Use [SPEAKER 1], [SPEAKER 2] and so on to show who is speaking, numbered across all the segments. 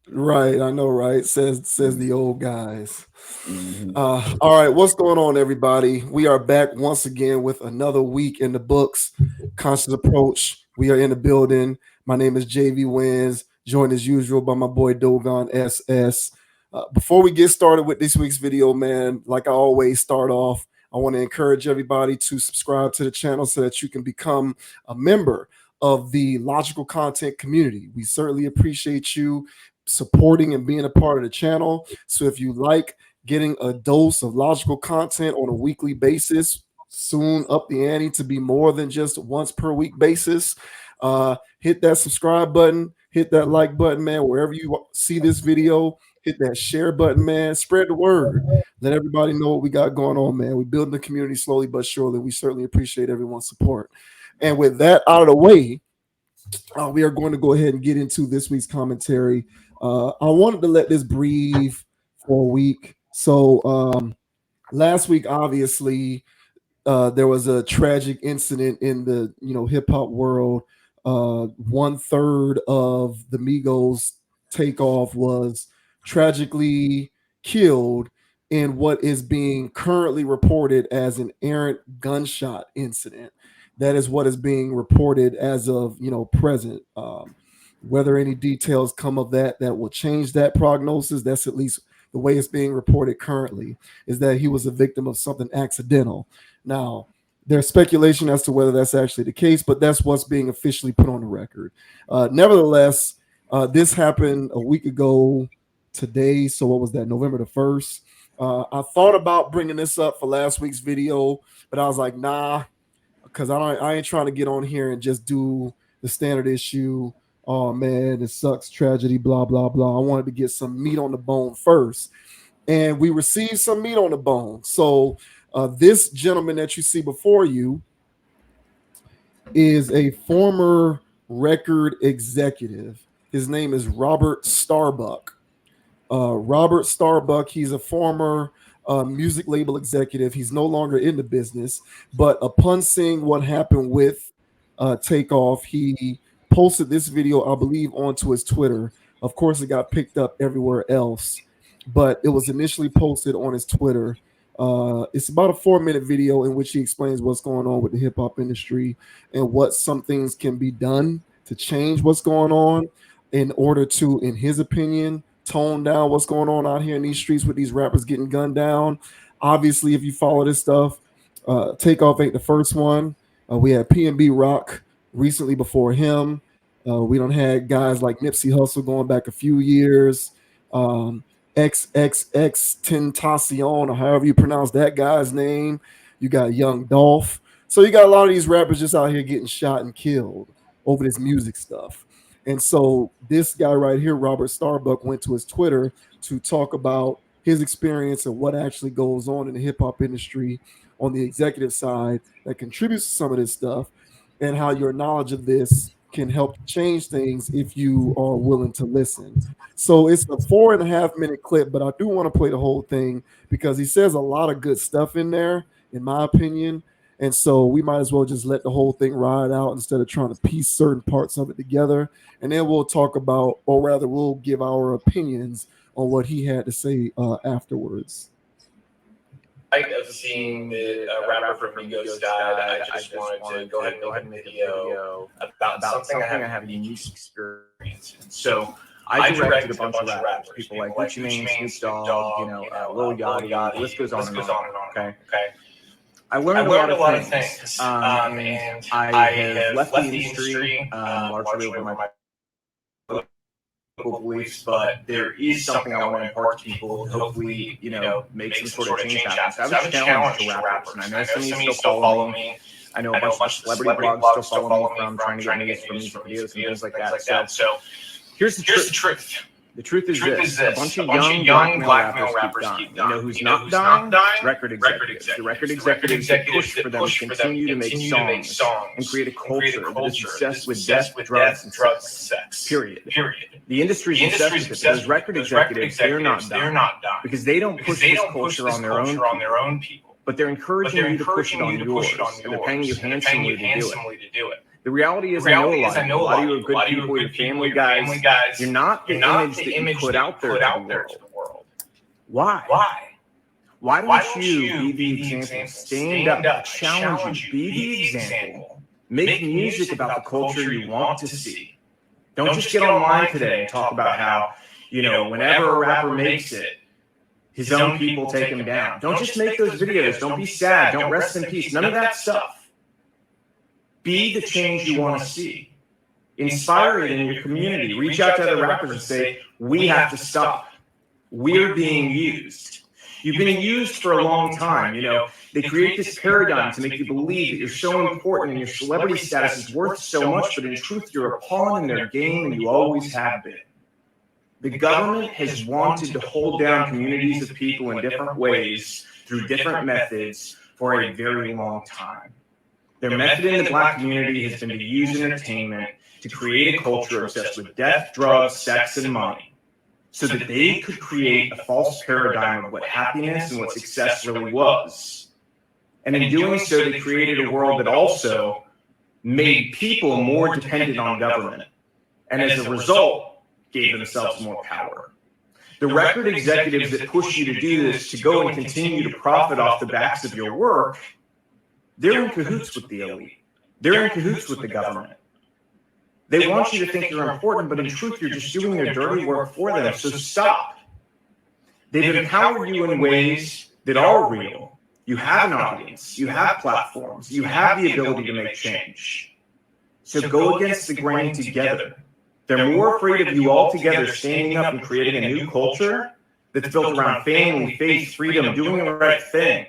[SPEAKER 1] Right, I know, right? Says the old guys.
[SPEAKER 2] Hmm.
[SPEAKER 1] All right, what's going on, everybody? We are back once again with another week in the books. Conscious approach. We are in the building. My name is JV Wins, joined as usual by my boy Dogon SS. Before we get started with this week's video, man, like I always start off, I want to encourage everybody to subscribe to the channel so that you can become a member of the logical content community. We certainly appreciate you supporting and being a part of the channel. So if you like getting a dose of logical content on a weekly basis, soon up the ante to be more than just once per week basis, hit that subscribe button, hit that like button, man, wherever you see this video. Hit that share button, man. Spread the word. Let everybody know what we got going on, man. We're building the community slowly but surely. We certainly appreciate everyone's support. And with that out of the way, we are going to go ahead and get into this week's commentary. I wanted to let this breathe for a week. So last week, obviously, there was a tragic incident in the hip hop world. 1/3 of the Migos Takeoff was tragically killed in what is being currently reported as an errant gunshot incident. That is what is being reported as of present. Whether any details come of that will change that prognosis, that's at least the way it's being reported currently, is that he was a victim of something accidental. Now, there's speculation as to whether that's actually the case, but that's what's being officially put on the record. Nevertheless, this happened a week ago today. So what was that? November the 1st. I thought about bringing this up for last week's video, but I was like, nah, because I ain't trying to get on here and just do the standard issue. Oh man, it sucks, tragedy, blah blah blah. I wanted to get some meat on the bone first, and we received some meat on the bone. So this gentleman that you see before you is a former record executive. His name is Robert Starbuck. Robert Starbuck, he's a former music label executive. He's no longer in the business, but upon seeing what happened with Takeoff, he posted this video, I believe, onto his Twitter. Of course, it got picked up everywhere else, but it was initially posted on his Twitter. It's about a 4-minute video in which he explains what's going on with the hip hop industry and what some things can be done to change what's going on in order to, in his opinion, tone down what's going on out here in these streets with these rappers getting gunned down. Obviously, if you follow this stuff, Takeoff ain't the first one. We had PNB Rock recently before him. We don't had guys like Nipsey Hussle going back a few years. XXX Tentacion, or however you pronounce that guy's name. You got Young Dolph. So you got a lot of these rappers just out here getting shot and killed over this music stuff. And so this guy right here, Robert Starbuck, went to his Twitter to talk about his experience and what actually goes on in the hip hop industry on the executive side that contributes to some of this stuff, and how your knowledge of this can help change things if you are willing to listen. So it's a 4.5 minute clip, but I do want to play the whole thing because he says a lot of good stuff in there, in my opinion. And so we might as well just let the whole thing ride out instead of trying to piece certain parts of it together. And then we'll talk about, or rather, we'll give our opinions on what he had to say afterwards.
[SPEAKER 3] Of seeing the rapper from Migos died, I just wanted to go ahead and make a video about something I have a unique experience in. So I directed a bunch of rappers, people like Gucci Mane, Snoop Dogg, Lil Yachty, the list goes on and on. Okay. I learned a lot of things, and I have left the industry largely over my beliefs, but there is something I want to impart to people and hopefully, make some sort of change happen. So I have a challenge to rappers, and I know some of you still follow me. I know a bunch of celebrity blogs still follow me from trying to get news from music videos and things like that. So here's the truth. The truth is this: a bunch of young black male rappers keep dying. You know who's not dying? Record executives. The record executives that push for them to continue to make songs and create a culture that is obsessed with death, drugs, and sex. Period. The industry's obsessed with it. Those record executives, they're not dying because they don't push this culture on their own people. But they're encouraging you to push it on yours, and they're paying you handsomely to do it. The reality is, I know a lot of you. A lot of you are good people. You're family guys. You're not the image that you put out there to the world. Why? Why don't you be the example? Stand up. I challenge you. Be the example. Make music about the culture you want to see. Don't just get online today and talk about how, whenever a rapper makes it, his own people take him down. Don't just make those videos. Don't be sad. Don't rest in peace. None of that stuff. Be the change you want to see. Inspire it in your community. Reach out to other rappers and say, we have to stop. We're being used. You've been used for a long time. They create this paradigm to make you believe that you're so important and your celebrity status is worth so much, but in truth, you're a pawn in their game and you always have been. The government has wanted to hold down communities of people in different ways through different methods for a very long time. Their method in the Black community has been to use entertainment to create a culture obsessed with death, drugs, sex, and money, so that they could create a false paradigm of what happiness and what success really was. And in doing so, they created a world that also made people more dependent on government, and as a result, gave themselves more power. The record executives that push you to do this, to go and continue to profit off the backs of your work, they're in cahoots with the elite. They're in cahoots with the government. They want you to think you're important, but in truth, you're just doing their dirty work for them, so stop. They've empowered you in ways that are real. You have an audience. You have platforms. You have the ability to make change. So go against the grain together. They're more afraid of you all together standing up and creating a new culture that's built around family, faith, freedom, doing the right thing,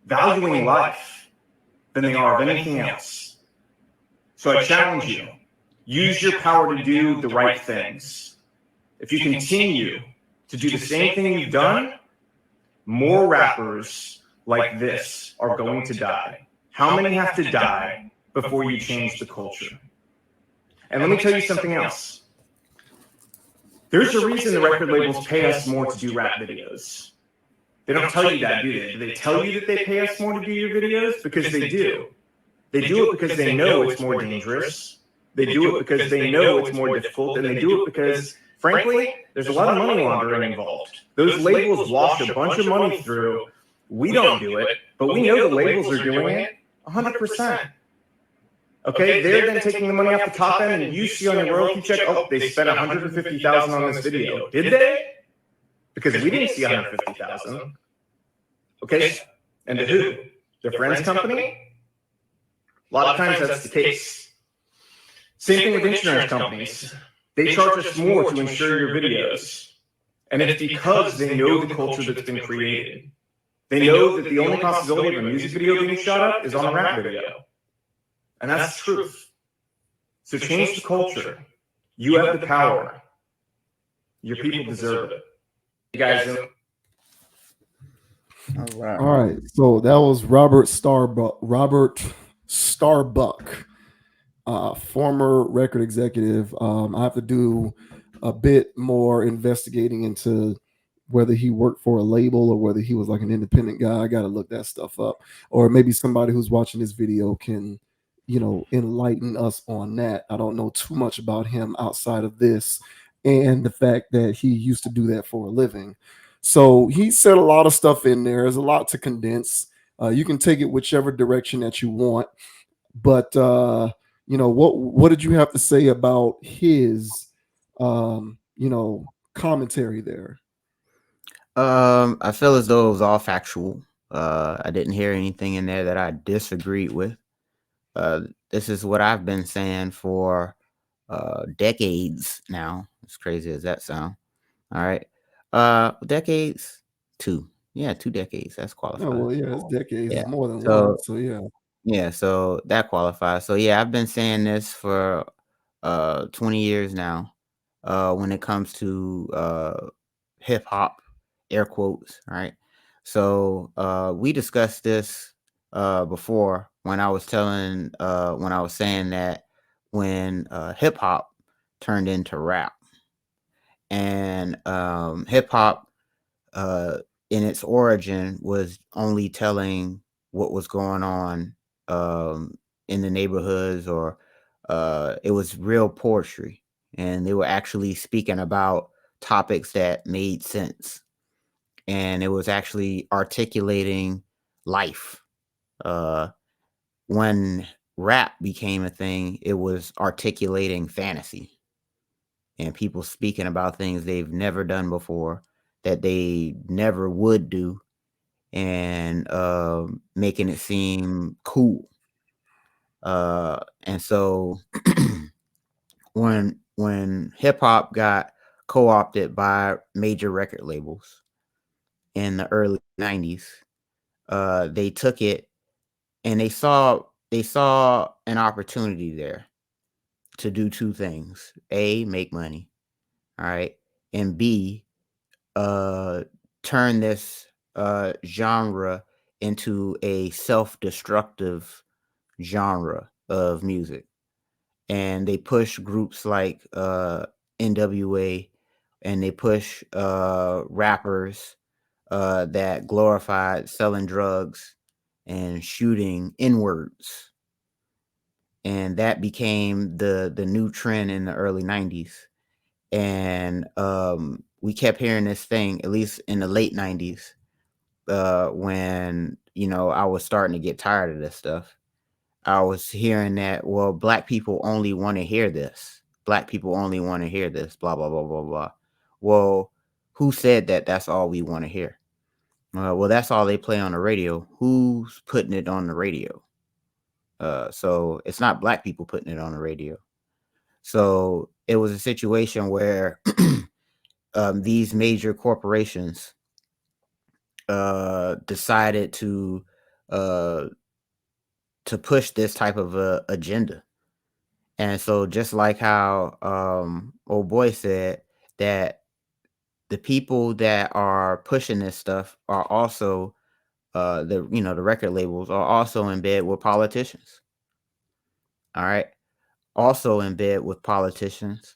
[SPEAKER 3] valuing life, than they are of anything else. So I challenge you. Use your power to do the right things. If you continue to do the same thing you've done, more rappers like this are going to die. How many have to die before you change the culture? And let me tell you something else. There's a reason the record labels pay us more to do rap videos. They don't tell you that, do they? Do they tell you that they pay us more to do your videos? Because they do. They do it because they know it's more dangerous. They do it because they know it's more difficult. And they do it because, frankly, there's a lot of money laundering involved. Those labels wash a bunch of money through. We don't do it, but we know the labels are doing it 100%. Okay, they're then taking the money off the top end, and you see on your royalty check, oh, they spent $150,000 on this video. Did they? Because we didn't see $150,000. Okay, and to who? Their friend's company? A lot of times that's the case. Same thing with insurance companies. They charge us more to insure your videos. And it's because they know the culture that's been created. They know that the only possibility of a music video being shot up is on a rap video. And that's the truth. So change the culture. You have the power. Your people deserve it. You guys.
[SPEAKER 1] All right. So that was Robert Starbuck. Former record executive. I have to do a bit more investigating into whether he worked for a label or whether he was like an independent guy. I got to look that stuff up. Or maybe somebody who's watching this video can, enlighten us on that. I don't know too much about him outside of this and the fact that he used to do that for a living. So he said a lot of stuff in there. There's a lot to condense. You can take it whichever direction that you want. But what did you have to say about his commentary there?
[SPEAKER 2] I feel as though it was all factual. I didn't hear anything in there that I disagreed with. This is what I've been saying for decades now. As crazy as that sound. All right. Decades? 2. Yeah, 2 decades. That's qualified.
[SPEAKER 1] Oh, well, yeah, it's decades.
[SPEAKER 2] Yeah.
[SPEAKER 1] It's more than
[SPEAKER 2] So,
[SPEAKER 1] one. So yeah.
[SPEAKER 2] Yeah, so that qualifies. So yeah, I've been saying this for 20 years now. When it comes to hip hop, air quotes, right? So we discussed this before when I was saying that when hip hop turned into rap, and hip hop in its origin was only telling what was going on in the neighborhoods or It was real poetry, and they were actually speaking about topics that made sense, and it was actually articulating life. Uh, when rap became a thing, it was articulating fantasy and people speaking about things they've never done before, that they never would do, and making it seem cool. And so when hip hop got co-opted by major record labels in the early 90s, they took it and they saw an opportunity there to do two things: A, make money, all right, and B, uh turn this genre into a self-destructive genre of music. And they push groups like NWA, and they push rappers that glorified selling drugs and shooting inwards, and that became the new trend in the early 90s. And we kept hearing this thing, at least in the late 90s, when I was starting to get tired of this stuff. I was hearing that, well, black people only want to hear this. Black people only want to hear this, blah, blah, blah, blah, blah. Well, who said that that's all we want to hear? Well, that's all they play on the radio. Who's putting it on the radio? So it's not black people putting it on the radio. So it was a situation where these major corporations decided uh, to push this type of agenda. And so just like how old boy said, that the people that are pushing this stuff are also the record labels are also in bed with politicians. All right. Also in bed with politicians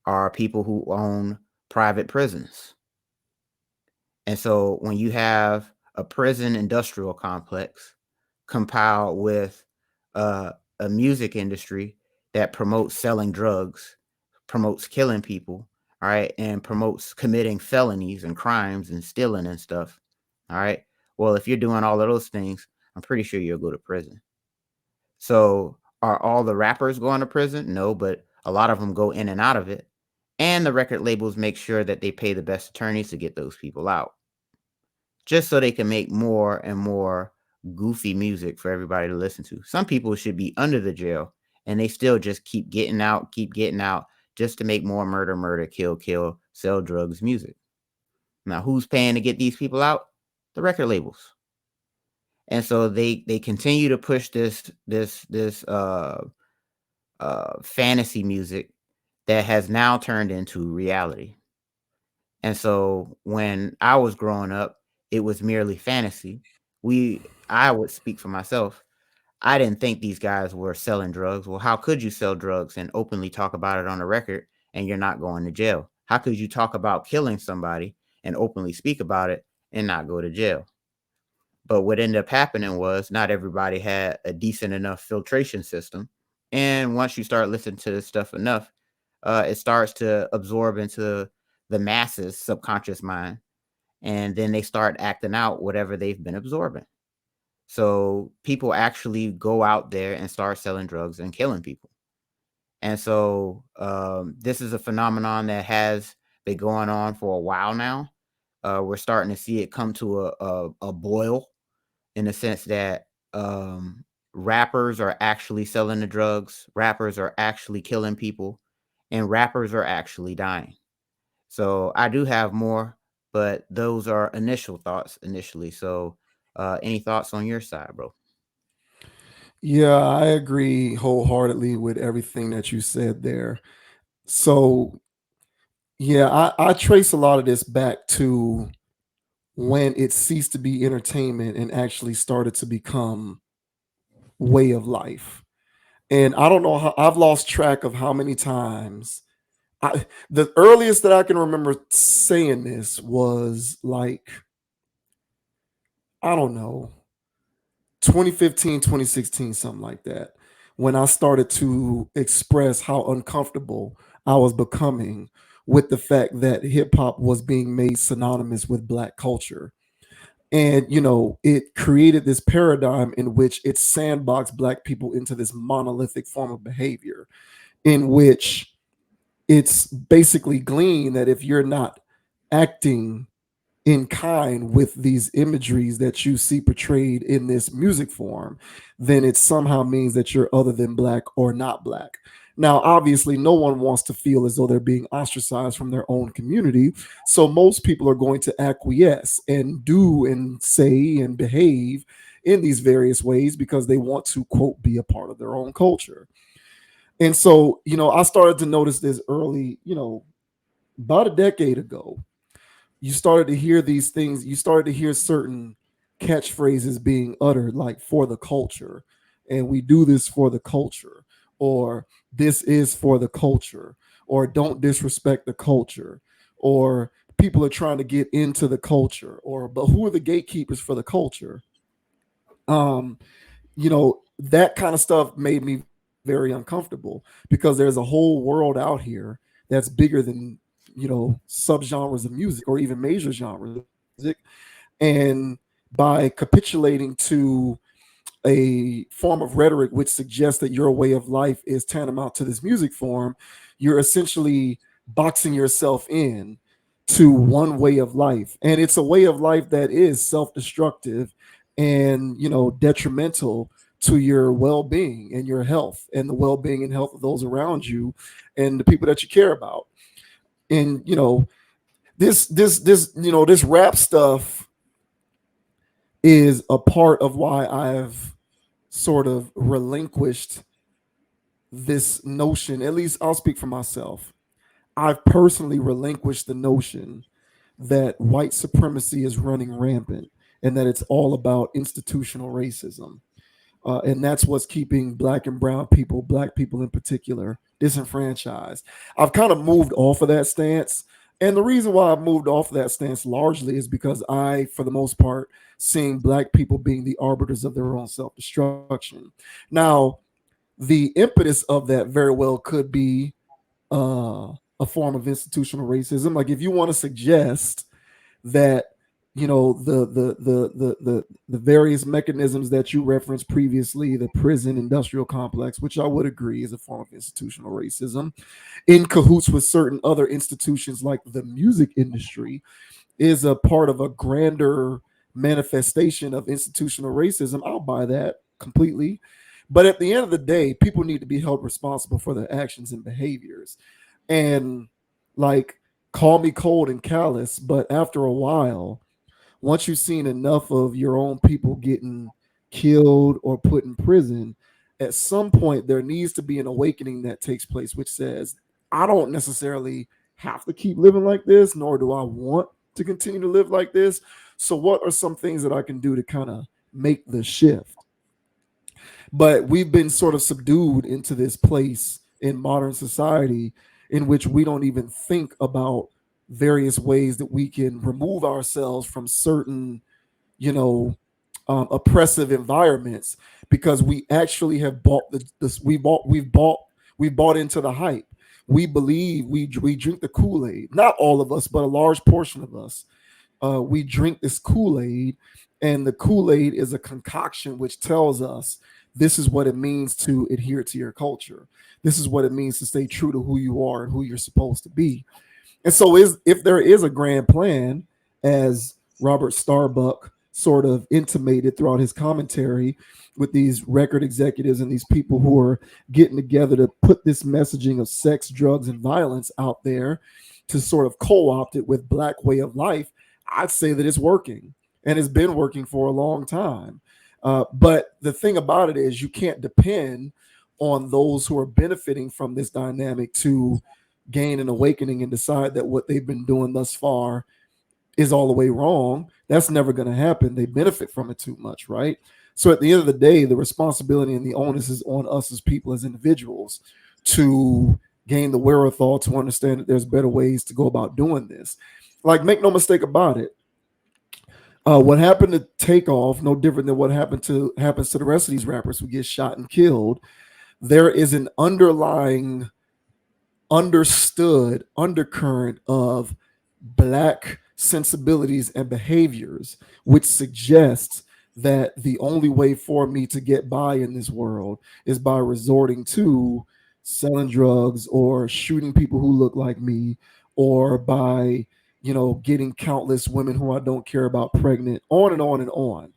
[SPEAKER 2] are people who own private prisons. And so when you have a prison industrial complex compiled with a music industry that promotes selling drugs, promotes killing people, all right, and promotes committing felonies and crimes and stealing and stuff, all right. Well, if you're doing all of those things, I'm pretty sure you'll go to prison. So are all the rappers going to prison? No, but a lot of them go in and out of it. And the record labels make sure that they pay the best attorneys to get those people out, just so they can make more and more goofy music for everybody to listen to. Some people should be under the jail and they still just keep getting out just to make more murder, murder, kill, kill, sell drugs music. Now, who's paying to get these people out? The record labels. And so they continue to push this fantasy music that has now turned into reality. And so when I was growing up, it was merely fantasy. I would speak for myself. I didn't think these guys were selling drugs. Well, how could you sell drugs and openly talk about it on the record and you're not going to jail? How could you talk about killing somebody and openly speak about it and not go to jail? But what ended up happening was not everybody had a decent enough filtration system. And once you start listening to this stuff enough, it starts to absorb into the masses' subconscious mind. And then they start acting out whatever they've been absorbing. So people actually go out there and start selling drugs and killing people. And so this is a phenomenon that has been going on for a while now. We're starting to see it come to a boil, in the sense that rappers are actually selling the drugs, rappers are actually killing people, and rappers are actually dying. So I do have more, but those are initial thoughts initially. So any thoughts on your side, bro?
[SPEAKER 1] Yeah, I agree wholeheartedly with everything that you said there. So, yeah, I trace a lot of this back to when it ceased to be entertainment and actually started to become way of life. And I don't know how I've lost track of how many times the earliest that I can remember saying this was like, I don't know, 2015, 2016, something like that. when I started to express how uncomfortable I was becoming with the fact that hip hop was being made synonymous with black culture. And, it created this paradigm in which it sandboxed black people into this monolithic form of behavior, in which it's basically gleaned that if you're not acting in kind with these imageries that you see portrayed in this music form, then it somehow means that you're other than black or not black. Now, obviously, no one wants to feel as though they're being ostracized from their own community. So most people are going to acquiesce and do and say and behave in these various ways because they want to, quote, be a part of their own culture. And so, I started to notice this early, about a decade ago. You started to hear these things, you started to hear certain catchphrases being uttered, like for the culture, and we do this for the culture, or this is for the culture, or don't disrespect the culture, or people are trying to get into the culture, or but who are the gatekeepers for the culture? Um, that kind of stuff made me very uncomfortable because there's a whole world out here that's bigger than subgenres of music or even major genres of music. And by capitulating to a form of rhetoric which suggests that your way of life is tantamount to this music form, you're essentially boxing yourself in to one way of life. And it's a way of life that is self-destructive and, detrimental to your well-being and your health and the well-being and health of those around you and the people that you care about. And, this rap stuff is a part of why I've sort of relinquished this notion. At least I'll speak for myself. I've personally relinquished the notion that white supremacy is running rampant and that it's all about institutional racism. And that's what's keeping black and brown people, black people in particular, disenfranchised. I've kind of moved off of that stance. And the reason why I've moved off of that stance largely is because I, for the most part, seeing black people being the arbiters of their own self destruction. Now, the impetus of that very well could be a form of institutional racism. Like if you want to suggest that the various mechanisms that you referenced previously, the prison industrial complex, which I would agree is a form of institutional racism, in cahoots with certain other institutions like the music industry, is a part of a grander manifestation of institutional racism. I'll buy that completely. But at the end of the day, people need to be held responsible for their actions and behaviors. And like, call me cold and callous, but after a while, once you've seen enough of your own people getting killed or put in prison, at some point there needs to be an awakening that takes place, which says, I don't necessarily have to keep living like this, nor do I want to continue to live like this. So, what are some things that I can do to kind of make the shift? But we've been sort of subdued into this place in modern society in which we don't even think about various ways that we can remove ourselves from certain, you know, oppressive environments because we actually have bought we've bought into the hype. We believe we drink the Kool-Aid. Not all of us, but a large portion of us. We drink this Kool-Aid, and the Kool-Aid is a concoction which tells us this is what it means to adhere to your culture. This is what it means to stay true to who you are and who you're supposed to be. And so, if there is a grand plan, as Robert Starbuck sort of intimated throughout his commentary, with these record executives and these people who are getting together to put this messaging of sex, drugs, and violence out there to sort of co-opt it with black way of life, I'd say that it's working and it's been working for a long time. But the thing about it is you can't depend on those who are benefiting from this dynamic to gain an awakening and decide that what they've been doing thus far is all the way wrong. That's never going to happen. They benefit from it too much, right? So at the end of the day, the responsibility and the onus is on us as people, as individuals, to gain the wherewithal to understand that there's better ways to go about doing this. Like, make no mistake about it. What happened to Takeoff, no different than what happens to the rest of these rappers who get shot and killed. there is an underlying understood undercurrent of black sensibilities and behaviors, which suggests that the only way for me to get by in this world is by resorting to selling drugs or shooting people who look like me, or by, getting countless women who I don't care about pregnant, on and on and on.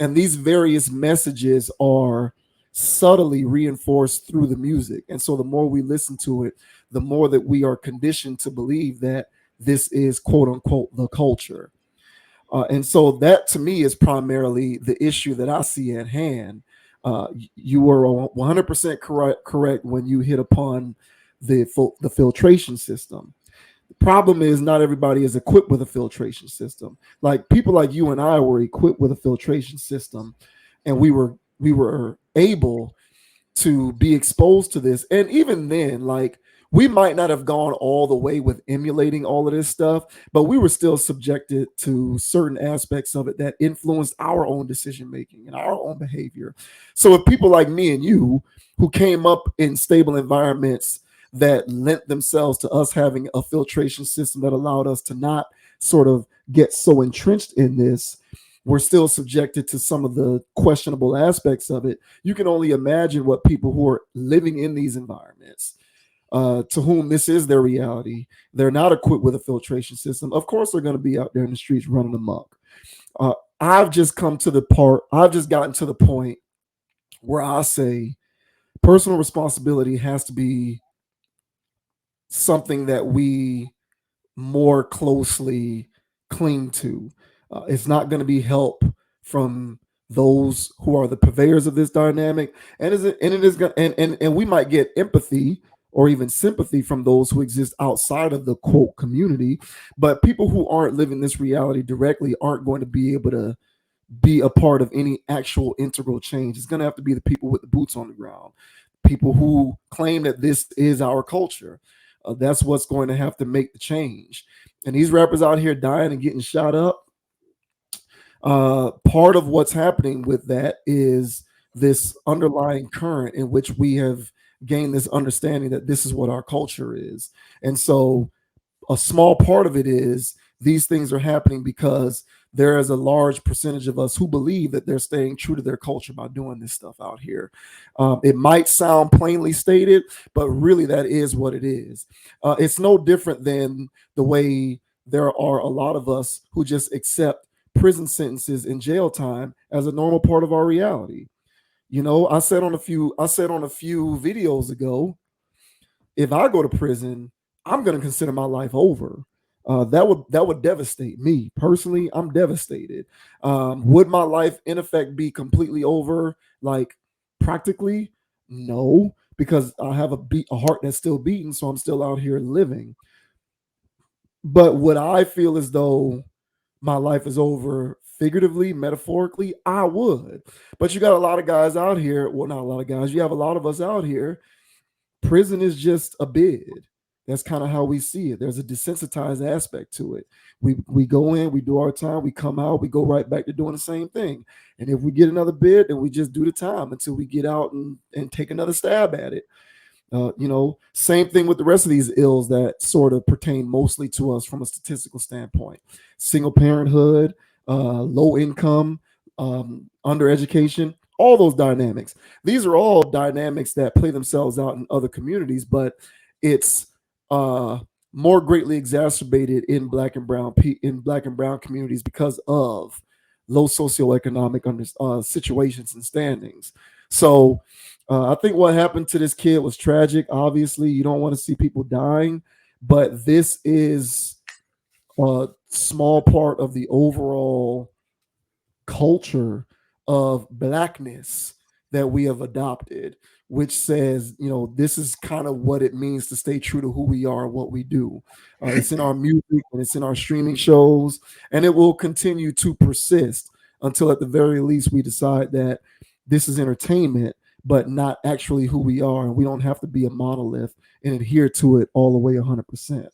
[SPEAKER 1] And these various messages are subtly reinforced through the music. And so the more we listen to it, the more that we are conditioned to believe that this is quote unquote the culture. And so that to me is primarily the issue that I see at hand. You were 100% correct when you hit upon the filtration system. The problem is not everybody is equipped with a filtration system. Like people like you and I were equipped with a filtration system, and we were able to be exposed to this. And even then, like, we might not have gone all the way with emulating all of this stuff, but we were still subjected to certain aspects of it that influenced our own decision making and our own behavior. So if people like me and you, who came up in stable environments that lent themselves to us having a filtration system that allowed us to not sort of get so entrenched in this, we're still subjected to some of the questionable aspects of it. You can only imagine what people who are living in these environments, to whom this is their reality, they're not equipped with a filtration system. Of course, they're going to be out there in the streets running amok. Uh, I've just gotten to the point where I say personal responsibility has to be something that we more closely cling to. It's not going to be help from those who are the purveyors of this dynamic, and it is going and we might get empathy or even sympathy from those who exist outside of the quote community, but people who aren't living this reality directly aren't going to be able to be a part of any actual integral change. It's going to have to be the people with the boots on the ground, people who claim that this is our culture. That's what's going to have to make the change. And these rappers out here dying and getting shot up, part of what's happening with that is this underlying current in which we have gained this understanding that this is what our culture is. And so a small part of it is these things are happening because there is a large percentage of us who believe that they're staying true to their culture by doing this stuff out here. It might sound plainly stated, but really that is what it is. It's no different than the way there are a lot of us who just accept prison sentences and jail time as a normal part of our reality. I said on a few videos ago, if I go to prison, I'm going to consider my life over. That would devastate me personally. I'm devastated. Would my life in effect be completely over, like practically? No, because I have a heart that's still beating, so I'm still out here living. But would I feel as though my life is over figuratively, metaphorically? I would. But you got a lot of guys out here. Well, not a lot of guys. You have a lot of us out here. Prison is just a bid. That's kind of how we see it. There's a desensitized aspect to it. We go in, we do our time, we come out, we go right back to doing the same thing. And if we get another bid, then we just do the time until we get out and take another stab at it. Same thing with the rest of these ills that sort of pertain mostly to us from a statistical standpoint. Single parenthood, low income, under education, all those dynamics. These are all dynamics that play themselves out in other communities, but it's uh, more greatly exacerbated in black and brown communities because of low socioeconomic situations and standings. So I think what happened to this kid was tragic. Obviously, you don't want to see people dying, but this is a small part of the overall culture of blackness that we have adopted, which says, this is kind of what it means to stay true to who we are and what we do. It's in our music and it's in our streaming shows, and it will continue to persist until, at the very least, we decide that this is entertainment, but not actually who we are. And we don't have to be a monolith and adhere to it all the way 100%.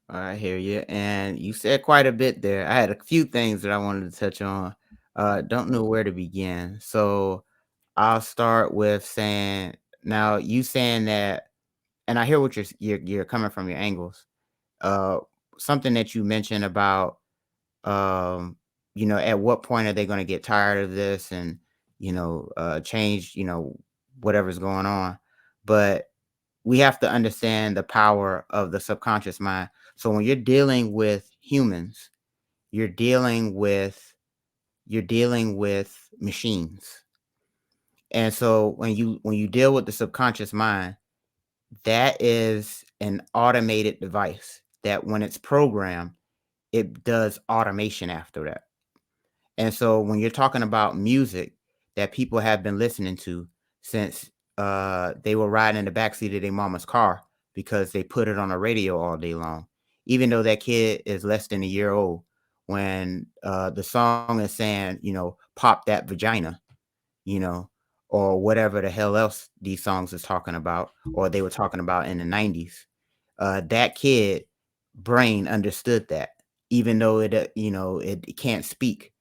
[SPEAKER 2] I hear you. And you said quite a bit there. I had a few things that I wanted to touch on. Don't know where to begin. So I'll start with saying Now you saying that, and I hear what you're coming from your angles. Uh, Something that you mentioned about, um, at what point are they going to get tired of this and change, whatever's going on. But we have to understand the power of the subconscious mind. So when you're dealing with humans, you're dealing with machines. And so when you deal with the subconscious mind, that is an automated device that when it's programmed, it does automation after that. And so when you're talking about music that people have been listening to since they were riding in the backseat of their mama's car because they put it on the radio all day long, even though that kid is less than a year old, when the song is saying, pop that vagina, you know, or whatever the hell else these songs is talking about, or they were talking about in the 90s, that kid brain understood that, even though it can't speak,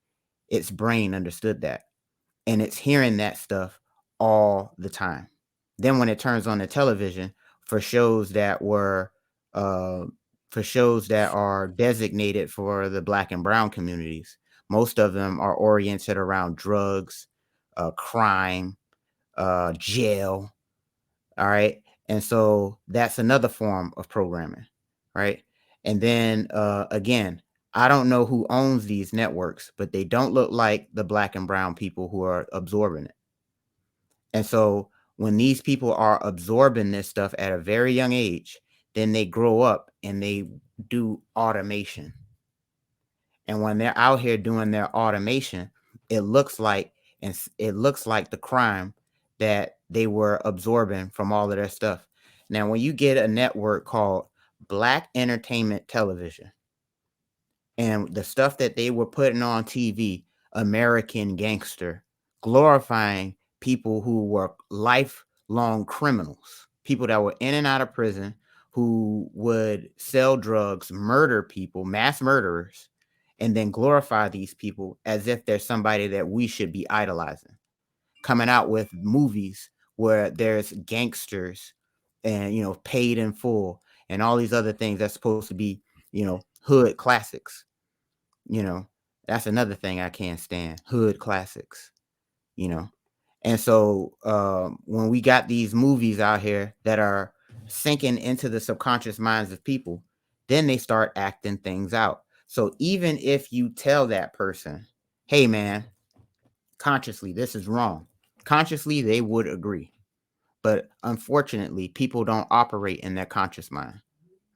[SPEAKER 2] its brain understood that, and it's hearing that stuff all the time. Then when it turns on the television for shows that were uh, for shows that are designated for the black and brown communities, most of them are oriented around drugs, crime, jail. All right. And so that's another form of programming. Right. And then again, I don't know who owns these networks, but they don't look like the black and brown people who are absorbing it. And so when these people are absorbing this stuff at a very young age, then they grow up and they do automation. And when they're out here doing their automation, it looks like the crime that they were absorbing from all of their stuff. Now, when you get a network called Black Entertainment Television, and the stuff that they were putting on TV, American Gangster, glorifying people who were lifelong criminals, people that were in and out of prison, who would sell drugs, murder people, mass murderers, and then glorify these people as if they're somebody that we should be idolizing. Coming out with movies where there's gangsters and, paid in full and all these other things that's supposed to be, hood classics. you know that's another thing I can't stand, hood classics. you know and so when we got these movies out here that are sinking into the subconscious minds of people, then they start acting things out. So even if you tell that person, hey man, consciously this is wrong, consciously they would agree. But unfortunately people don't operate in their conscious mind.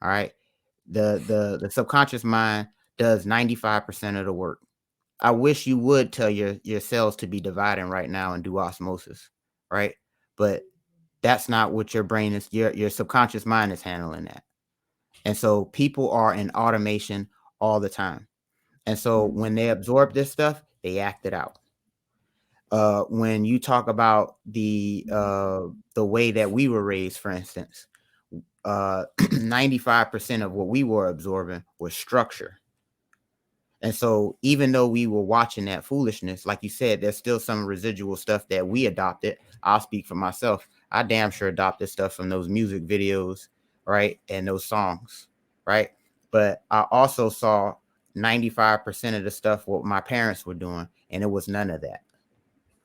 [SPEAKER 2] All right. The subconscious mind does 95% of the work. I wish you would tell your cells to be dividing right now and do osmosis, right? But that's not what your brain is. Your subconscious mind is handling that. And so people are in automation all the time. And so when they absorb this stuff, they act it out. When you talk about the way that we were raised, for instance, 95% of what we were absorbing was structure. And so even though we were watching that foolishness, like you said, there's still some residual stuff that we adopted. I'll speak for myself. I damn sure adopted stuff from those music videos, right? And those songs, right? But I also saw 95% of the stuff what my parents were doing, and it was none of that.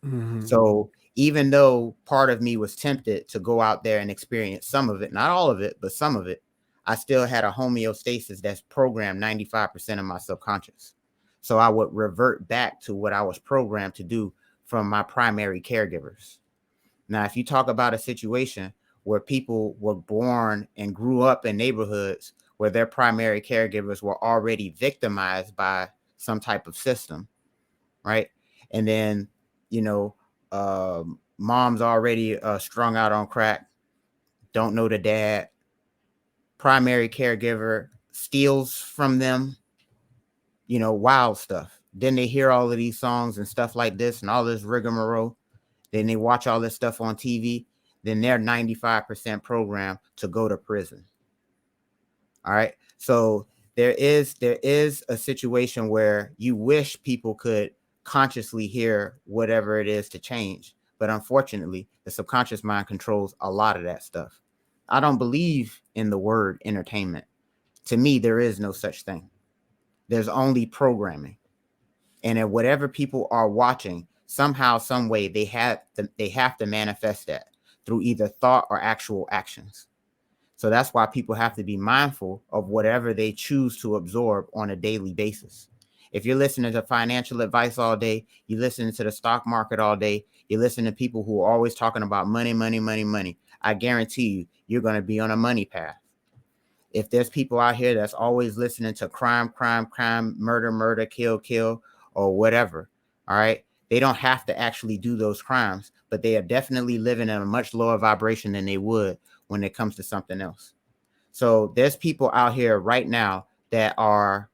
[SPEAKER 1] Mhm.
[SPEAKER 2] So even though part of me was tempted to go out there and experience some of it, not all of it, but some of it, I still had a homeostasis that's programmed 95% of my subconscious. So I would revert back to what I was programmed to do from my primary caregivers. Now, if you talk about a situation where people were born and grew up in neighborhoods where their primary caregivers were already victimized by some type of system, right? And then, you know, mom's already strung out on crack, don't know the dad, primary caregiver steals from them, wild stuff. Then they hear all of these songs and stuff like this and all this rigmarole. Then they watch all this stuff on TV. Then they're 95% programmed to go to prison. All right. So there is a situation where you wish people could consciously hear whatever it is to change, But unfortunately, the subconscious mind controls a lot of that stuff. I don't believe in the word entertainment. To me, there is no such thing. There's only programming. And in whatever people are watching, somehow, some way, they have to manifest that through either thought or actual actions. So that's why people have to be mindful of whatever they choose to absorb on a daily basis. If you're listening to financial advice all day, you're listening to the stock market all day, you're listening to people who are always talking about money, money, money, money, I guarantee you're going to be on a money path. If there's people out here that's always listening to crime, crime, crime, murder, murder, kill, kill, or whatever, all right, they don't have to actually do those crimes, but they are definitely living in a much lower vibration than they would when it comes to something else. So there's people out here right now that are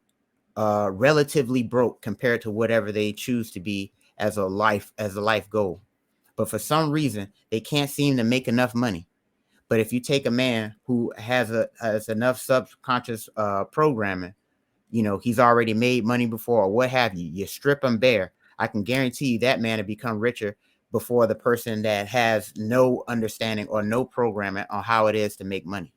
[SPEAKER 2] relatively broke compared to whatever they choose to be as a life goal. But for some reason, they can't seem to make enough money. But if you take a man who has enough subconscious programming, he's already made money before or what have you, you strip him bare, I can guarantee you that man will become richer before the person that has no understanding or no programming on how it is to make money.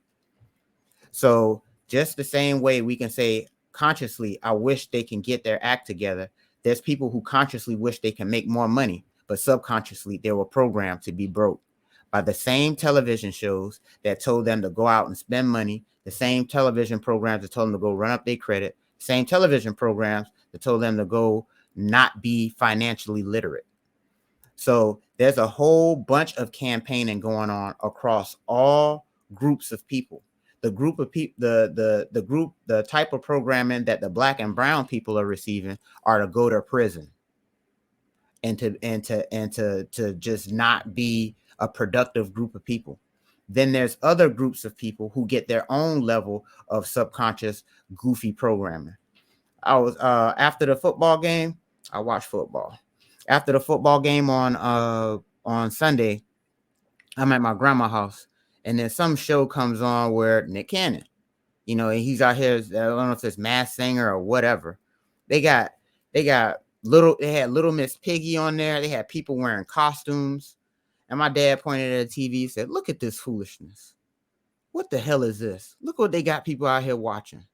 [SPEAKER 2] So just the same way we can say consciously, I wish they can get their act together. There's people who consciously wish they can make more money, but subconsciously they were programmed to be broke by the same television shows that told them to go out and spend money, the same television programs that told them to go run up their credit, same television programs that told them to go not be financially literate. So there's a whole bunch of campaigning going on across all groups of people. The group of people, the type of programming that the black and brown people are receiving are to go to prison and to just not be a productive group of people. Then there's other groups of people who get their own level of subconscious goofy programming. I was after the football game, I watched football. After the football game on Sunday, I'm at my grandma's house, and then some show comes on where Nick Cannon, and he's out here. I don't know if it's Mass Singer or whatever. They got they had Little Miss Piggy on there. They had people wearing costumes, and my dad pointed at the TV and said, "Look at this foolishness. What the hell is this? Look what they got people out here watching."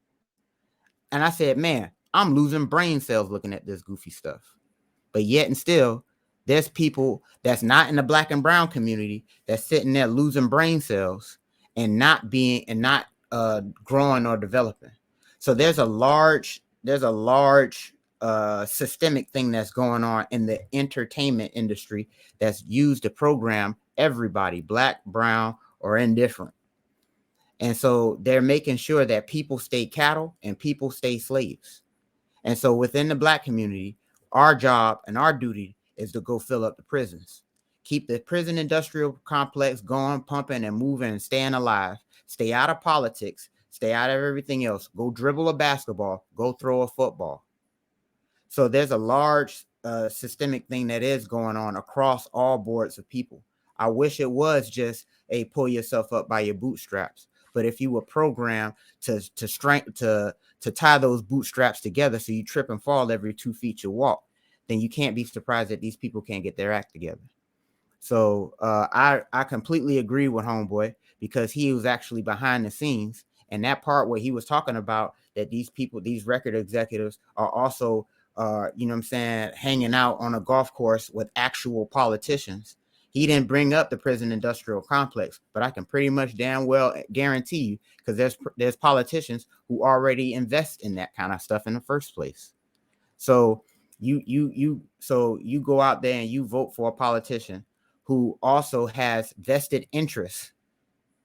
[SPEAKER 2] And I said, "Man, I'm losing brain cells looking at this goofy stuff." But yet and still, there's people that's not in the black and brown community that's sitting there losing brain cells and not growing or developing. So there's a large systemic thing that's going on in the entertainment industry that's used to program everybody, black, brown, or indifferent. And so they're making sure that people stay cattle and people stay slaves. And so within the black community, our job and our duty is to go fill up the prisons, keep the prison industrial complex going, pumping and moving and staying alive, stay out of politics, stay out of everything else, go dribble a basketball, go throw a football. So there's a large systemic thing that is going on across all boards of people. I wish it was just a pull yourself up by your bootstraps. But if you were programmed to tie those bootstraps together so you trip and fall every 2 feet you walk, then you can't be surprised that these people can't get their act together. So I completely agree with Homeboy because he was actually behind the scenes. And that part where he was talking about that these people, these record executives are also, hanging out on a golf course with actual politicians. He didn't bring up the prison industrial complex, but I can pretty much damn well guarantee you because there's politicians who already invest in that kind of stuff in the first place. So you go out there and you vote for a politician who also has vested interests.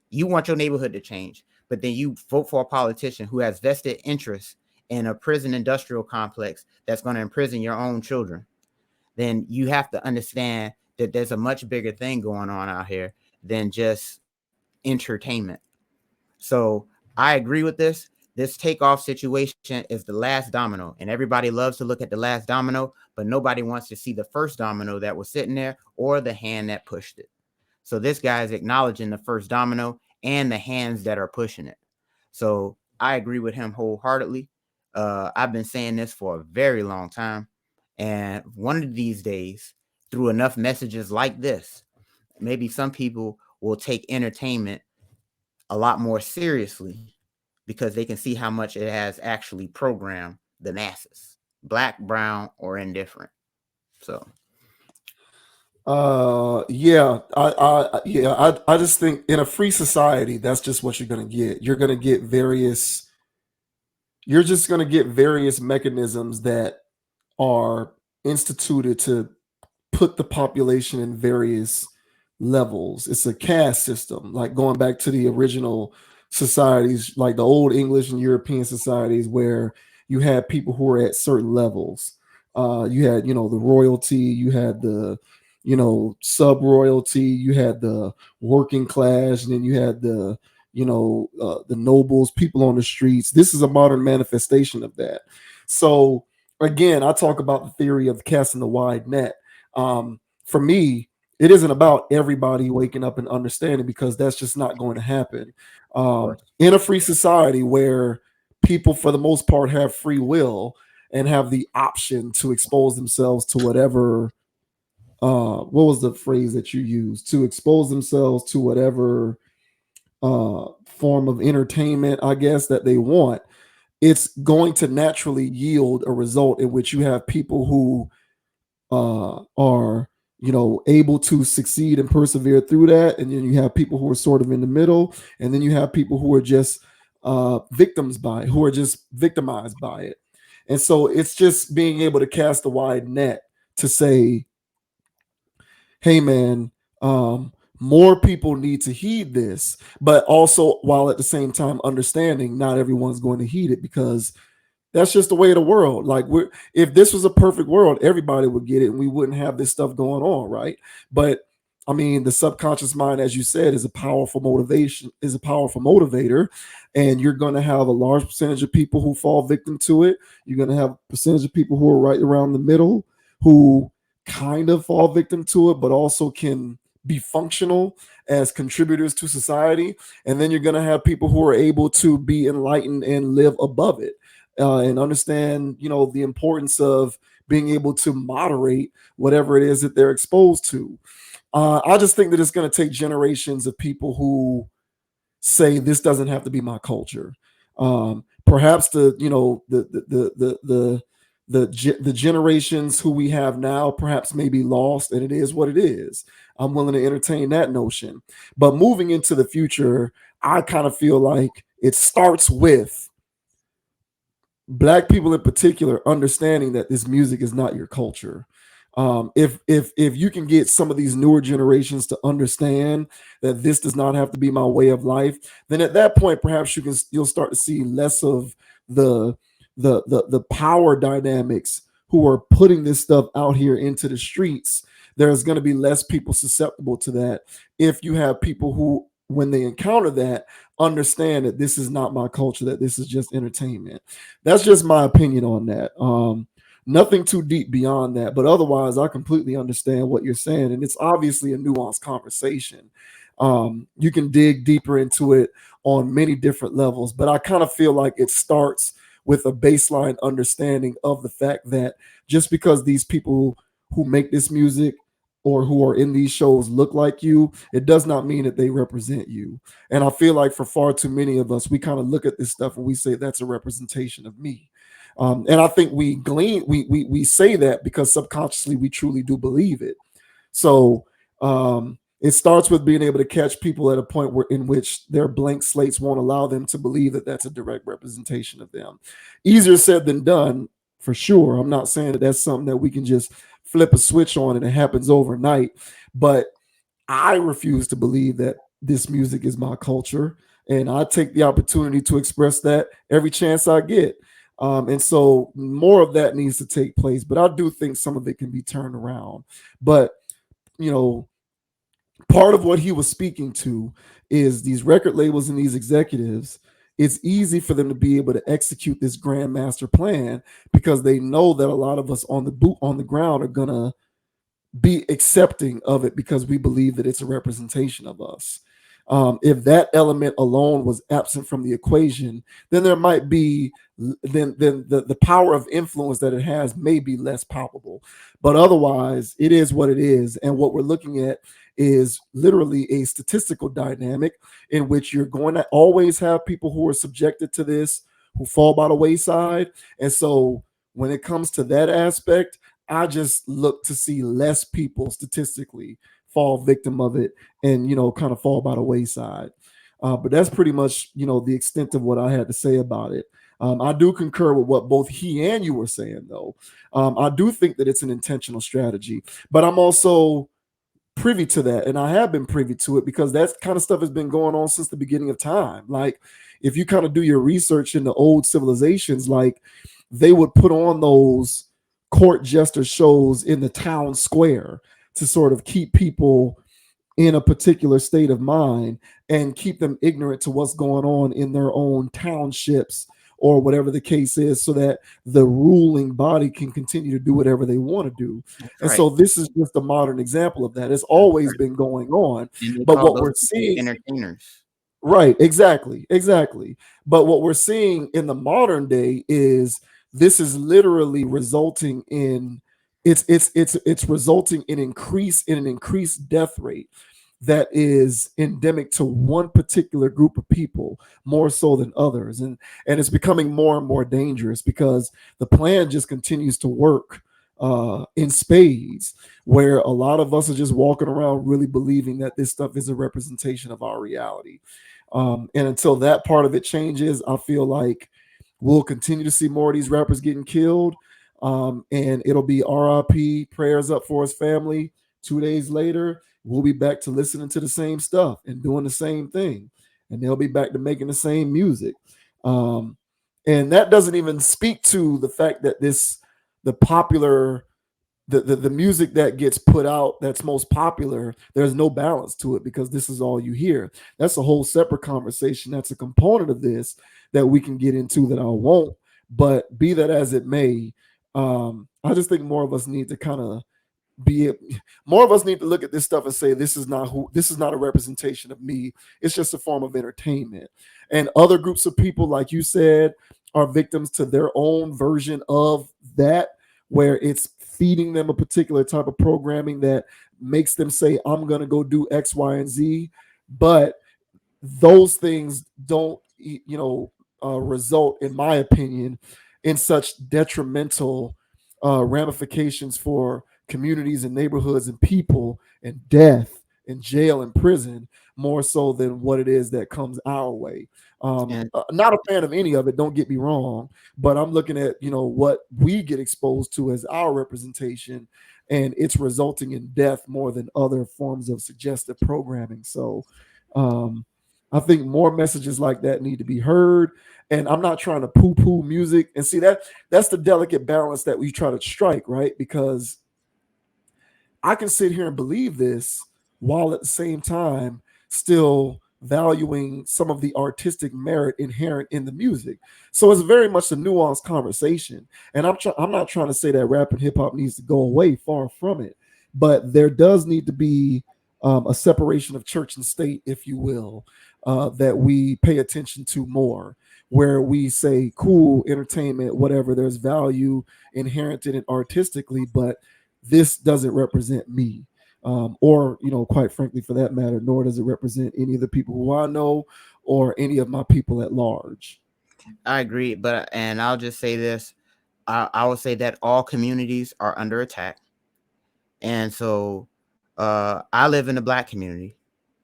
[SPEAKER 2] You want your neighborhood to change, but then you vote for a politician who has vested interests in a prison industrial complex that's going to imprison your own children. Then you have to understand that there's a much bigger thing going on out here than just entertainment. So I agree with this. This takeoff situation is the last domino, and everybody loves to look at the last domino, but nobody wants to see the first domino that was sitting there or the hand that pushed it. So this guy is acknowledging the first domino and the hands that are pushing it. So I agree with him wholeheartedly. I've been saying this for a very long time, and one of these days, through enough messages like this, maybe some people will take entertainment a lot more seriously because they can see how much it has actually programmed the masses, black, brown, or indifferent. So
[SPEAKER 1] I just think in a free society, that's just what you're gonna get. You're just gonna get various mechanisms that are instituted to put the population in various levels. It's a caste system, like going back to the original societies, like the old English and European societies, where you had people who were at certain levels. You had, the royalty, you had the, sub royalty, you had the working class, and then you had the nobles, people on the streets. This is a modern manifestation of that. So again, I talk about the theory of casting the wide net. For me, it isn't about everybody waking up and understanding, because that's just not going to happen.
[SPEAKER 2] of course.
[SPEAKER 1] In a free society where people, for the most part, have free will and have the option to expose themselves to whatever, what was the phrase that you used? To expose themselves to whatever form of entertainment, I guess, that they want, it's going to naturally yield a result in which you have people who are able to succeed and persevere through that, and then you have people who are sort of in the middle, and then you have people who are just who are just victimized by it. And so it's just being able to cast a wide net to say, hey man, more people need to heed this, but also while at the same time understanding not everyone's going to heed it, because that's just the way of the world. Like, if this was a perfect world, everybody would get it and we wouldn't have this stuff going on, right? But I mean, the subconscious mind, as you said, is a powerful motivator. And you're going to have a large percentage of people who fall victim to it. You're going to have a percentage of people who are right around the middle who kind of fall victim to it, but also can be functional as contributors to society. And then you're going to have people who are able to be enlightened and live above it. And understand, the importance of being able to moderate whatever it is that they're exposed to. I just think that it's going to take generations of people who say this doesn't have to be my culture. Perhaps the generations who we have now perhaps may be lost, and it is what it is. I'm willing to entertain that notion. But moving into the future, I kind of feel like it starts with Black people in particular understanding that this music is not your culture. If you can get some of these newer generations to understand that this does not have to be my way of life, then at that point perhaps you'll start to see less of the the power dynamics who are putting this stuff out here into the streets. There's going to be less people susceptible to that if you have people who, when they encounter that, understand that this is not my culture, that this is just entertainment. That's just my opinion on that. Nothing too deep beyond that, but otherwise I completely understand what you're saying, and it's obviously a nuanced conversation. You can dig deeper into it on many different levels, but I kind of feel like it starts with a baseline understanding of the fact that just because these people who make this music or who are in these shows look like you, it does not mean that they represent you. And I feel like for far too many of us, we kind of look at this stuff and we say that's a representation of me. And I think we say that because subconsciously we truly do believe it. So it starts with being able to catch people at a point in which their blank slates won't allow them to believe that that's a direct representation of them. Easier said than done, for sure. I'm not saying that that's something that we can just flip a switch on and it happens overnight, but I refuse to believe that this music is my culture, and I take the opportunity to express that every chance I get. And so more of that needs to take place, but I do think some of it can be turned around. But you know, part of what he was speaking to is these record labels and these executives. It's easy for them to be able to execute this grand master plan because they know that a lot of us on the ground are gonna be accepting of it because we believe that it's a representation of us. If that element alone was absent from the equation, then there might be then the power of influence that it has may be less palpable. But otherwise, it is what it is. And what we're looking at is literally a statistical dynamic in which you're going to always have people who are subjected to this, who fall by the wayside. And so when it comes to that aspect, I just look to see less people statistically fall victim of it and, kind of fall by the wayside. But that's pretty much, the extent of what I had to say about it. I do concur with what both he and you were saying, though. I do think that it's an intentional strategy, but I'm also privy to that, and I have been privy to it because that kind of stuff has been going on since the beginning of time. Like, if you kind of do your research in the old civilizations, like they would put on those court jester shows in the town square to sort of keep people in a particular state of mind and keep them ignorant to what's going on in their own townships or whatever the case is, so that the ruling body can continue to do whatever they want to do.
[SPEAKER 2] That's
[SPEAKER 1] And
[SPEAKER 2] right.
[SPEAKER 1] so this is just a modern example of that. It's
[SPEAKER 2] That's
[SPEAKER 1] always
[SPEAKER 2] right.
[SPEAKER 1] been going on.
[SPEAKER 2] And they
[SPEAKER 1] But
[SPEAKER 2] call
[SPEAKER 1] what
[SPEAKER 2] those
[SPEAKER 1] we're
[SPEAKER 2] people
[SPEAKER 1] seeing,
[SPEAKER 2] entertainers.
[SPEAKER 1] right, exactly. But what we're seeing in the modern day is this is literally resulting in it's resulting in an increased death rate that is endemic to one particular group of people more so than others, and it's becoming more and more dangerous because the plan just continues to work in spades, where a lot of us are just walking around really believing that this stuff is a representation of our reality. And until that part of it changes, I feel like we'll continue to see more of these rappers getting killed. And it'll be RIP, prayers up for his family. 2 days later, we'll be back to listening to the same stuff and doing the same thing. And they'll be back to making the same music. Um, and that doesn't even speak to the fact that the popular the music that gets put out that's most popular, there's no balance to it because this is all you hear. That's a whole separate conversation. That's a component of this that we can get into that I won't. But be that as it may, I just think more of us need to kind of be more of us need to look at this stuff and say this is not a representation of me. It's just a form of entertainment. And other groups of people, like you said, are victims to their own version of that, where it's feeding them a particular type of programming that makes them say, I'm going to go do X, Y, and Z. But those things don't, result, in my opinion, in such detrimental ramifications for communities and neighborhoods and people and death and jail and prison more so than what it is that comes our way.
[SPEAKER 2] And
[SPEAKER 1] Not a fan of any of it, don't get me wrong, but I'm looking at what we get exposed to as our representation, and it's resulting in death more than other forms of suggestive programming. So um, I think more messages like that need to be heard. And I'm not trying to poo-poo music. And see, that's the delicate balance that we try to strike, right? Because I can sit here and believe this while at the same time still valuing some of the artistic merit inherent in the music. So it's very much a nuanced conversation. And I'm not trying to say that rap and hip hop needs to go away, far from it. But there does need to be a separation of church and state, if you will, that we pay attention to more, where we say, cool, entertainment, whatever, there's value inherent in it artistically, but this doesn't represent me. Or, quite frankly, for that matter, nor does it represent any of the people who I know or any of my people at large.
[SPEAKER 2] I agree, and I'll just say this: I will say that all communities are under attack, and so I live in the Black community,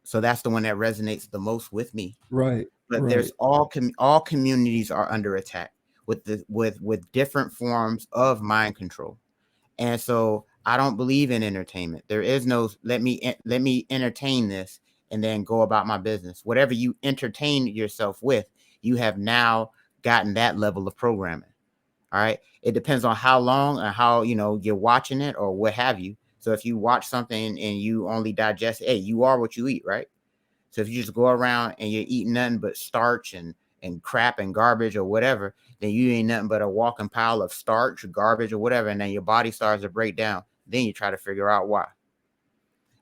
[SPEAKER 2] so that's the one that resonates the most with me.
[SPEAKER 1] Right,
[SPEAKER 2] But
[SPEAKER 1] right,
[SPEAKER 2] there's all communities are under attack with different forms of mind control. And so I don't believe in entertainment. There is no let me entertain this and then go about my business. Whatever you entertain yourself with, you have now gotten that level of programming. All right. It depends on how long and how you're watching it or what have you. So if you watch something and you only digest, hey, you are what you eat, right? So if you just go around and you're eating nothing but starch and crap and garbage or whatever, then you ain't nothing but a walking pile of starch, garbage, or whatever, and then your body starts to break down. Then you try to figure out why.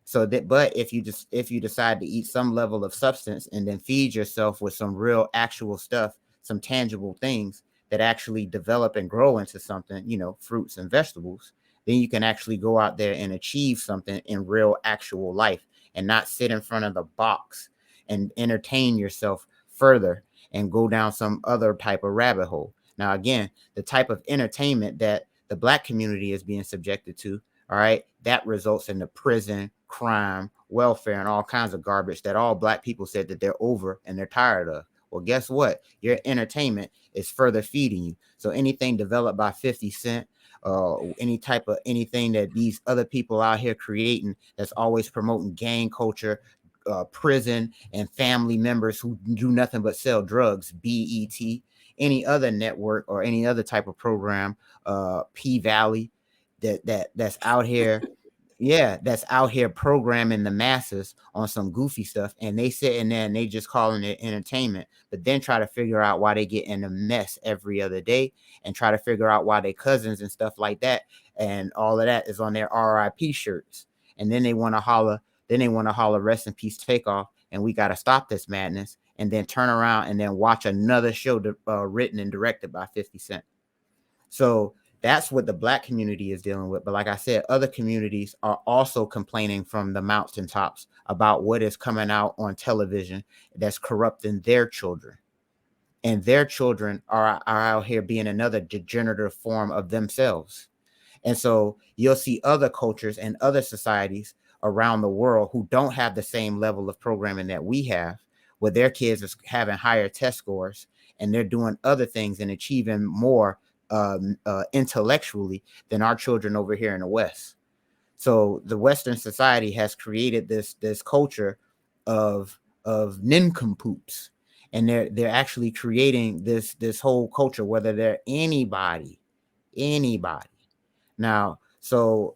[SPEAKER 2] So that, but if you decide to eat some level of substance and then feed yourself with some real actual stuff, some tangible things that actually develop and grow into something, fruits and vegetables, then you can actually go out there and achieve something in real actual life and not sit in front of the box and entertain yourself further and go down some other type of rabbit hole. Now, again, the type of entertainment that the black community is being subjected to, all right, that results in the prison, crime, welfare, and all kinds of garbage that all black people said that they're over and they're tired of. Well, guess what? Your entertainment is further feeding you. So anything developed by 50 Cent, any type of anything that these other people out here creating that's always promoting gang culture, prison, and family members who do nothing but sell drugs, BET, any other network or any other type of program, P Valley, that's out here, yeah, that's out here programming the masses on some goofy stuff, and they sit in there and they just calling it entertainment, but then try to figure out why they get in a mess every other day, and try to figure out why their cousins and stuff like that and all of that is on their RIP shirts, and then they want to holler, rest in peace, Takeoff, and we got to stop this madness, and then turn around and then watch another show written and directed by 50 Cent. So that's what the black community is dealing with. But like I said, other communities are also complaining from the mountaintops about what is coming out on television that's corrupting their children. And their children are out here being another degenerative form of themselves. And so you'll see other cultures and other societies around the world who don't have the same level of programming that we have, where their kids are having higher test scores and they're doing other things and achieving more intellectually than our children over here in the West. So the Western society has created this culture of nincompoops, and they're actually creating this whole culture, whether they're anybody. Now, so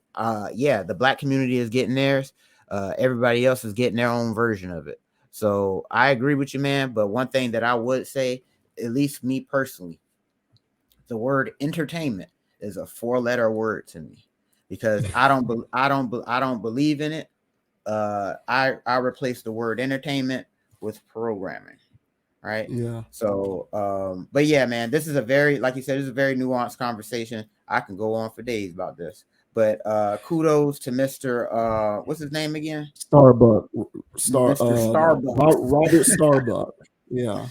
[SPEAKER 2] yeah, the black community is getting theirs. Everybody else is getting their own version of it. So I agree with you, man. But one thing that I would say, at least me personally, the word entertainment is a 4-letter word to me, because I don't believe in it. I replace the word entertainment with programming. Right.
[SPEAKER 1] Yeah.
[SPEAKER 2] So, but yeah, man, this is a very, like you said, this is a very nuanced conversation. I can go on for days about this, but kudos to Mr. What's his name again?
[SPEAKER 1] Starbuck.
[SPEAKER 2] Mr. Starbucks.
[SPEAKER 1] Robert Starbuck. Yeah.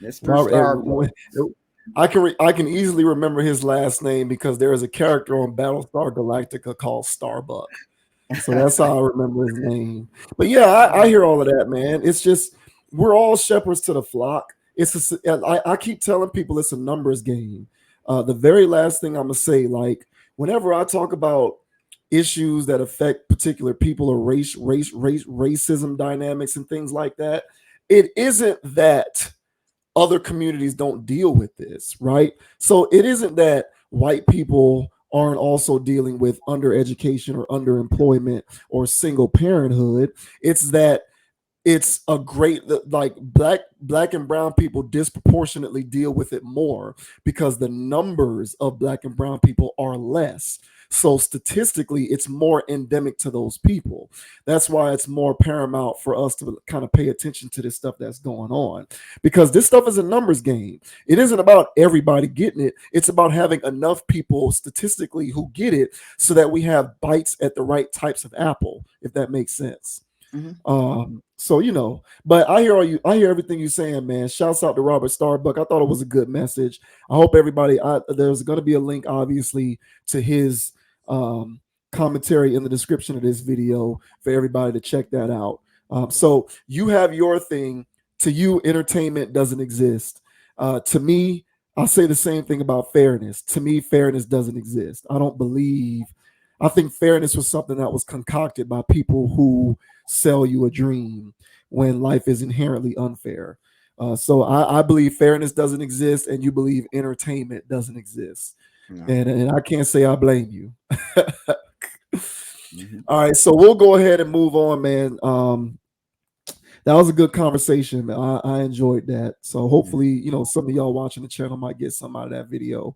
[SPEAKER 2] Mr.
[SPEAKER 1] Robert.
[SPEAKER 2] Starbucks.
[SPEAKER 1] I can easily remember his last name because there is a character on Battlestar Galactica called Starbuck. So that's how I remember his name. But yeah, I hear all of that, man. It's just we're all shepherds to the flock. I keep telling people it's a numbers game. The very last thing I'm gonna say, like whenever I talk about issues that affect particular people or racism dynamics and things like that, it isn't that other communities don't deal with this, right? So it isn't that white people aren't also dealing with undereducation or underemployment or single parenthood. It's that it's a great, like black and brown people disproportionately deal with it more because the numbers of black and brown people are less. So statistically it's more endemic to those people. That's why it's more paramount for us to kind of pay attention to this stuff that's going on, because this stuff is a numbers game. It isn't about everybody getting it. It's about having enough people statistically who get it so that we have bites at the right types of apple, if that makes sense. So but I hear everything you're saying, man. Shouts out to Robert Starbuck. I thought it was a good message. I hope everybody there's going to be a link obviously to his commentary in the description of this video for everybody to check that out. So you have your thing. To you, entertainment doesn't exist. To me, I'll say the same thing about fairness. To me, fairness doesn't exist. I think fairness was something that was concocted by people who sell you a dream when life is inherently unfair. So I believe fairness doesn't exist, and you believe entertainment doesn't exist. No. And I can't say I blame you. All right, so we'll go ahead and move on, man. That was a good conversation, man. I enjoyed that. So hopefully, some of y'all watching the channel might get some out of that video.